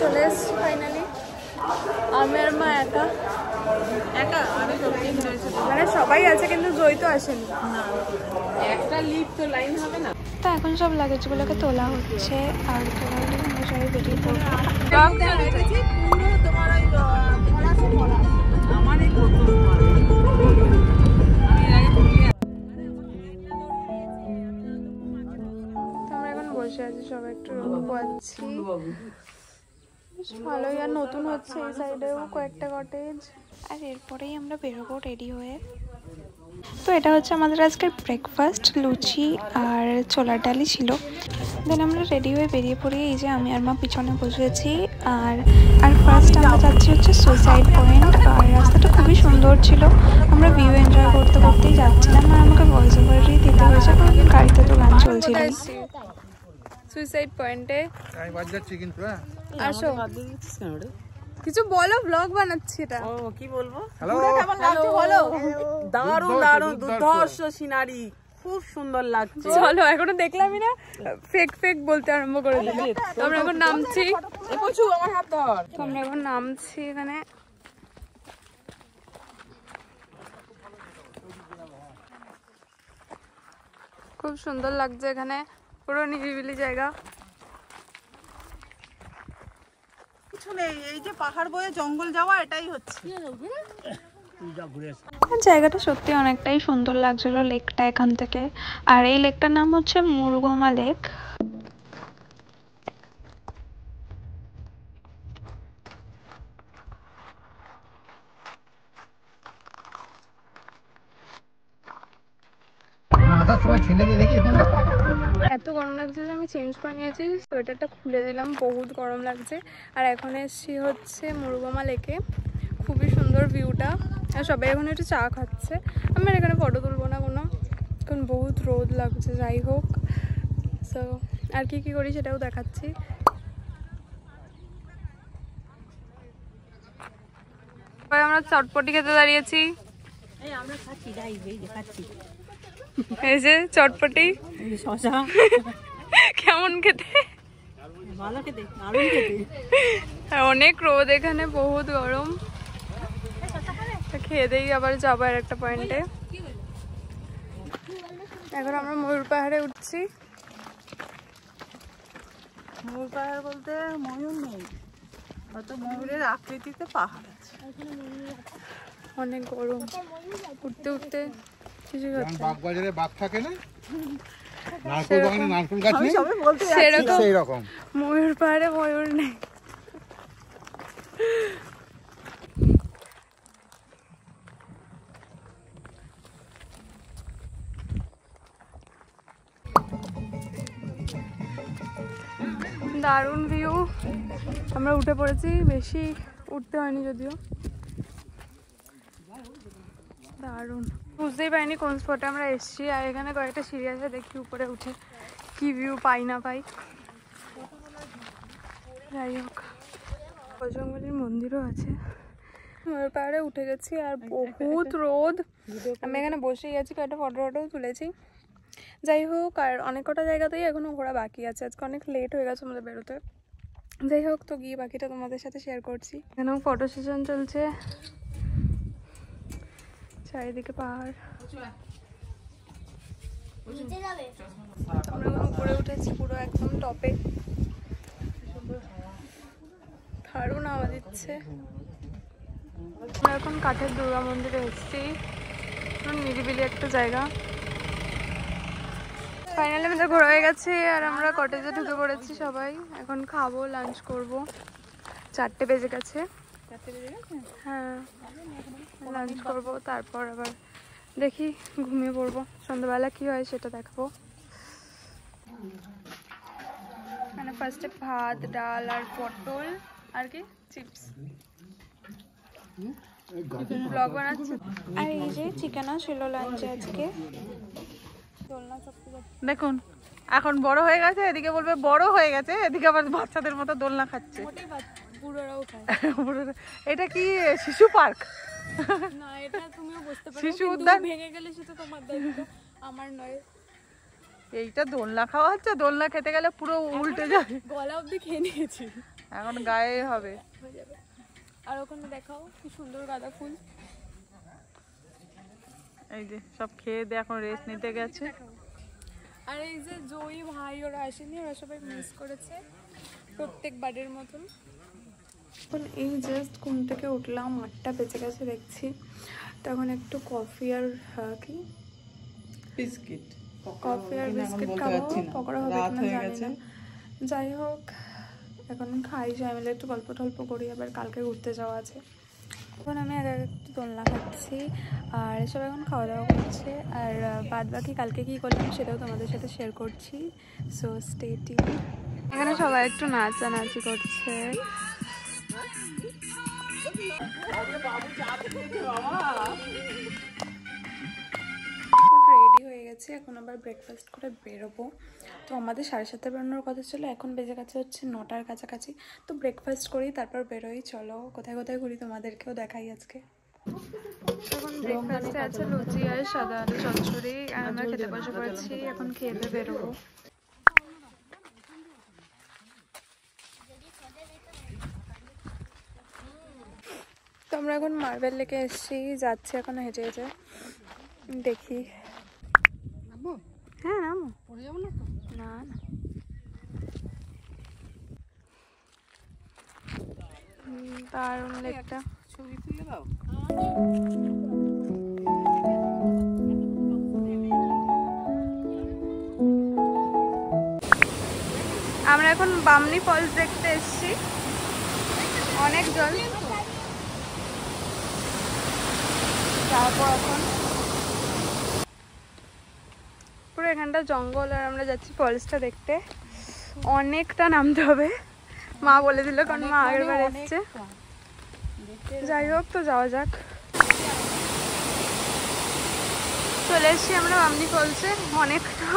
চলে এসছি ফাইনালি। আমি আর মা একা একা মানে সবাই আছে কিন্তু জয় তো আসেনি। একটা লিফট তো লাইন হবে না। তো এখন সব লাগেজগুলোকে তোলা হচ্ছে আর তোলা হলে আমরা সবাই বেরিয়ে পড়বো। পুরো তোমার ওই আমার এই প্রথম আমরা এখন বসে আছি সবাই একটু রোদ পাচ্ছি, ভালোই। আর নতুন হচ্ছে এই সাইডেও কয়েকটা কটেজ। আর এরপরেই আমরা বেরোবো রেডি হয়ে। তো এটা হচ্ছে আমাদের আজকের ব্রেকফাস্ট, লুচি আর ছোলার ডালই ছিল। দেন আমরা রেডি হয়ে বেরিয়ে পড়ি। এই যে আমি আর মা পিছনে বসেছি। আর ফার্স্ট আমরা যাচ্ছি হচ্ছে সুইসাইড পয়েন্ট। আর রাস্তাটা খুবই সুন্দর ছিল, আমরা ভিউ এনজয় করতে করতেই যাচ্ছিলাম। আর আমাকে ভয়েস ওভারই দিতে হয়েছে কারণ গাড়িতে তো গান চলছিল। সুইসাইড পয়েন্টে যাচ্ছি কিন্তু আসো, কিছু বলো, ব্লগ বানাচ্ছি। এটা ও কি বলবো, হ্যালো কেমন লাগছে বলো? দারুণ দারুণ দুর্ধর্ষ সিনারি, খুব সুন্দর লাগছে। চলো, এখনো দেখলামই না, ফেক ফেক বলতে আরম্ভ করে দিলে। তো আমরা এখন নামছি। আমার হাত ধর। তো আমরা এখন নামছি এখানে। খুব সুন্দর লাগছে এখানে, পুরো নিরিবিলি জায়গা। কিছু নেই, এই যে পাহাড় বয়ে জঙ্গল যাওয়া, এটাই হচ্ছে। জায়গাটা সত্যি অনেকটাই সুন্দর লাগছিল লেকটা এখান থেকে। আর এই লেকটার নাম হচ্ছে মুরুগমা লেক। এত গরম লাগছে যে আমি চেঞ্জ করে নিয়েছি, সোয়েটারটা খুলে দিলাম, বহুত গরম লাগছে। আর এখন এসছি হচ্ছে মুরুগমা লেকে, খুবই সুন্দর ভিউটা। আর সবাই এখন একটু চা খাচ্ছে। আমার এখানে ফটো তুলবো না কোনো, কারণ বহুত রোদ লাগছে। যাই হোক, সো আর কি করি সেটাও দেখাচ্ছি। আমরা চটপটি খেতে দাঁড়িয়েছি। এই যে চটপটি, শশা কেমন খেতে? ভালো খেতে, দারুণ খেতে। আর অনেক রোদ এখানে, বহুত গরম। খেয়ে দেই আবার যাবো আর একটা পয়েন্টে। এখন আমরা ময়ূর পাহাড়ে উঠছি। ময়ূর পাহাড় বলতে ময়ূর নেই, হয়তো ময়ূরের আকৃতিতে পাহাড় আছে। অনেক গরম, উঠতে উঠতে কিছু বাগবাজারে বাঘ থাকে না, নারকেল বাগানে নারকেল গাছ নেই, সেরকম সেই রকম ময়ূর পাহাড়ে ময়ূর নেই। দারুণ ভিউ, আমরা উঠে পড়েছি, বেশি উঠতে হয়নি যদিও। দারুণ, বুঝতেই পারিনি কোন স্পটে আমরা এসেছি। আর এখানে কয়েকটা সিঁড়ি আছে, দেখি উপরে উঠে কি ভিউ পাই না পাই। যাই হোক, বজরংবলীর মন্দিরও আছে। ময়ূর পাহাড়ে উঠে গেছি আর বহুত রোদ। আমি এখানে বসেই আছি, কয়েকটা ফটোও তুলেছি। যাই হোক, আর অনেক কটা জায়গাতেই এখনো ঘোরা বাকি আছে। আজকে অনেক লেট হয়ে গেছে আমাদের বেরোতে। যাই হোক, তো গিয়ে বাকিটা তোমাদের সাথে শেয়ার করছি। এখানেও ফটো সেশন চলছে, চারিদিকে পাহাড়। আমরা এখন উপরে উঠেছি, পুরো একদম টপে। দারুণ আওয়াজ দিচ্ছে। আমরা এখন কাঠের দুর্গা মন্দিরে এসেছি, নিরিবিলি একটা জায়গা। ফাইনালি আমাদের ঘোরা হয়ে গেছে আর আমরা কটেজে ঢুকে পড়েছি সবাই। এখন খাবো, লাঞ্চ করবো। 4টে বেজে গেছে। হ্যাঁ, লাঞ্চ করবো, তারপর আবার দেখি ঘুমিয়ে পড়বো। সন্ধ্যাবেলা কি হয় সেটা দেখাবো। মানে ফার্স্টে ভাত, ডাল আর পটল আর কি চিপস। ব্লগ বানাচ্ছি। আর এই যে চিকেনও ছিল লাঞ্চে আজকে। দেখুন, এখন বড় হয়ে গেছে, এদিকে বলবে বড় হয়ে গেছে, এদিকে আবার বাচ্চাদের মতো দোলনা খাচ্ছে। এটা কি শিশু পার্ক? না, এটা তুমিও বুঝতে পারো, শিশু উদ্যান ভেঙে গেলে সেটা তোমার দায়িত্ব, আমার নয়। এইটা দোলনা খাওয়া হচ্ছে, দোলনা খেতে গেলে পুরো উল্টে যাবে। গলা অবধি খেয়ে নিয়েছি। এখন গায়ে হবে। হয়ে যাবে। আর ওখানে দেখাও কি সুন্দর গাঁদা ফুল। এই যে সব খেয়ে দিয়ে এখন রেস্ট নিতে গেছে। আর এই যে জয়ী ভাই ওরা আসেনি, ওরা সবাই মিস করেছে প্রত্যেকবারের মতন। এখন এই জাস্ট ঘুম থেকে উঠলাম, 8টা বেজে গেছে দেখছি। তখন একটু কফি আর কি বিস্কিট, কফি আর বিস্কিট খাবো, পকোড়া হবে কিনা জানি না। যাই হোক এখন খাই, সবাই মিলে একটু গল্প টল্প করি, আবার কালকে ঘুরতে যাওয়া আছে। এখন আমি একটু দোলনা খাচ্ছি আর সব এখন খাওয়া দাওয়া করছে। আর বাদ বাকি কালকে কী করলাম সেটাও তোমাদের সাথে শেয়ার করছি, সো স্টে টিউন। এখানে সবাই একটু নাচানাচি করছে। রেডি হয়ে গেছে, এখন আবার ব্রেকফাস্ট করে বেরোবো। তো আমাদের 7:30 বেরোনোর কথা ছিল, এখন বেজে গেছে হচ্ছে 9টার কাছাকাছি। তো ব্রেকফাস্ট করি তারপর বেরোই। চলো কোথায় কোথায় ঘুরি তোমাদেরকেও দেখাই আজকে। এখন ব্রেকফাস্টে আছে লুচি আর সাদা আলু চচ্চড়ি, আর আমরা খেতে বসে পড়েছি। এখন খেতে বেরোবো। তো আমরা এখন মার্বেল লেকে এসেছি, যাচ্ছি এখন হেঁটে হেঁটে। দেখি হ্যাঁ নামো, না না দারুণ লেকটা। ছবি তুলে দাও। আমরা এখন বামনি ফলস দেখতে এসেছি, অনেক জল। তারপর এখন পুরো এখানটা জঙ্গল, আর আমরা যাচ্ছি ফলসটা দেখতে। অনেকটা নামতে হবে, মা বলে দিল, কারণ মা আগের বার এসছে। যাই হোক, তো যাওয়া যাক। চলে এসছি আমরা বামনি ফলসে, অনেকটা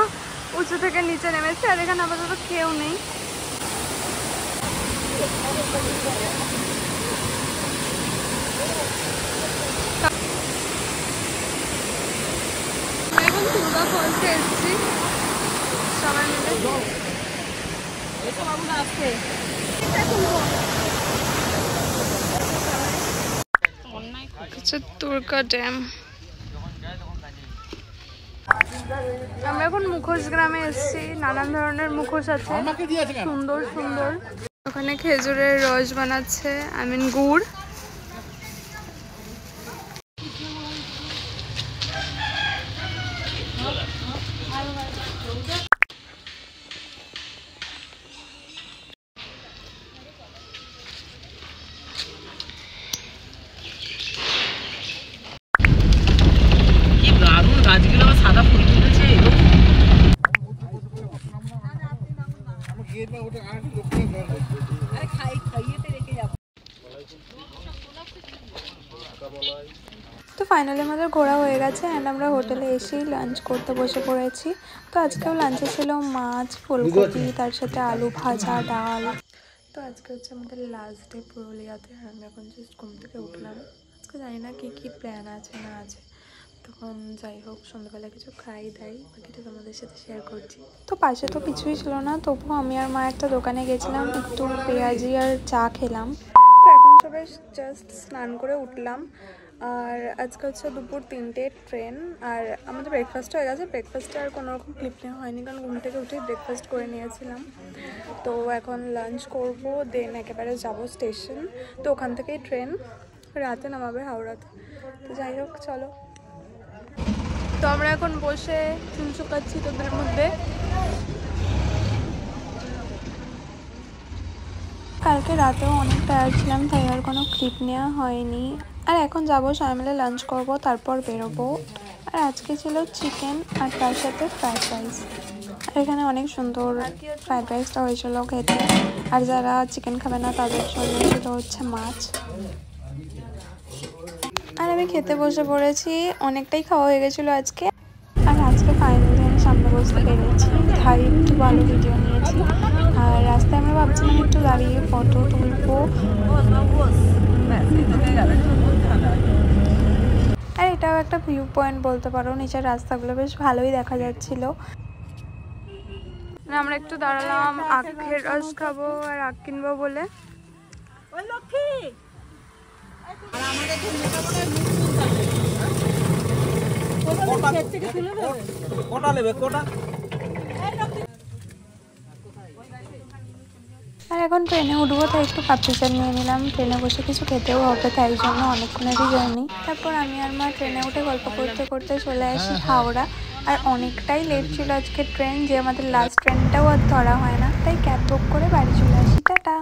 উঁচু থেকে নিচে নেমেছে। আর এখানে আপাতত কেউ নেই। এখন দুর্গা ফলসে এসছি সবাই মিলে। দুর্গা ড্যাম। আমরা এখন মুখোশ গ্রামে এসেছি, নানান ধরনের মুখোশ আছে, সুন্দর সুন্দর। ওখানে খেজুরের রস বানাচ্ছে, আই মিন গুড়। তো ফাইনালি আমাদের ঘোরা হয়ে গেছে, অ্যান্ড আমরা হোটেলে এসেই লাঞ্চ করতে বসে পড়েছি। তো আজকেও লাঞ্চে ছিল মাছ, ফুলকপি, তার সাথে আলু ভাজা, ডাল। তো আজকে হচ্ছে আমাদের লাস্ট ডে পুরুলিয়াতে, আর আমি এখন জাস্ট ঘুম থেকে উঠলাম। আজকে জানি না কী কী প্ল্যান আছে না আছে, তখন যাই হোক সন্ধ্যাবেলা কিছু খাই দাই, বাকিটা তোমাদের সাথে শেয়ার করছি। তো পাশে তো কিছুই ছিল না, তবুও আমি আর মা একটা দোকানে গেছিলাম, একটু পেঁয়াজি আর চা খেলাম। তো এখন সবাই জাস্ট স্নান করে উঠলাম। আর আজকে হচ্ছে দুপুর 3টে ট্রেন, আর আমাদের ব্রেকফাস্ট হয়ে গেছে। ব্রেকফাস্টে আর কোনো রকম ক্লিপ নেওয়া হয়নি, কারণ ঘুম থেকে উঠেই ব্রেকফাস্ট করে নিয়েছিলাম। তো এখন লাঞ্চ করব, দেন একেবারে যাব স্টেশন। তো ওখান থেকেই ট্রেন রাতে নামাবে হাওড়াতে। তো যাই হোক চলো। তো আমরা এখন বসে চুল শুকাচ্ছি তোদের মধ্যে। কালকে রাতেও অনেক টায়ার্ড ছিলাম, তাই আর কোনো ক্লিপ নেওয়া হয়নি। আর এখন যাবো সবাই মিলে লাঞ্চ করবো, তারপর বেরোবো। আর আজকে ছিল চিকেন আর তার সাথে ফ্রাইড রাইস। আর এখানে অনেক সুন্দর ফ্রাইড রাইসটা হয়েছিল খেতে। আর যারা চিকেন খাবে না তাদের জন্য ছিল হচ্ছে মাছ। আর আমি খেতে বসে পড়েছি, অনেকটাই খাওয়া হয়ে গেছিলো আজকে। আর আজকে ফাইনালি আমি সামনে বসতে পেরেছি, তাই একটু ভালো ভিডিও নিয়েছি। আর রাস্তায় আমরা ভাবছিলাম একটু দাঁড়িয়ে ফটো তুলবো। আর এটাও একটা ভিউ পয়েন্ট বলতে পারো, নিচের রাস্তাগুলো বেশ ভালোই দেখা যাচ্ছিল। আমরা একটু দাঁড়ালাম আখের রস খাবো আর আখ কিনবো বলে। আর এখন ট্রেনে উঠবো, তাই একটু কাপড় চাল নিয়ে নিলাম। ট্রেনে বসে কিছু খেতেও হবে, তাই জন্য অনেকক্ষণেরই জার্নি। তারপর আমি আর মা ট্রেনে উঠে গল্প করতে করতে চলে আসি হাওড়া। আর অনেকটাই লেট ছিল আজকে ট্রেন, যে আমাদের লাস্ট ট্রেনটাও আর ধরা হয় না, তাই ক্যাব বুক করে বাড়ি চলে আসি। টাটা।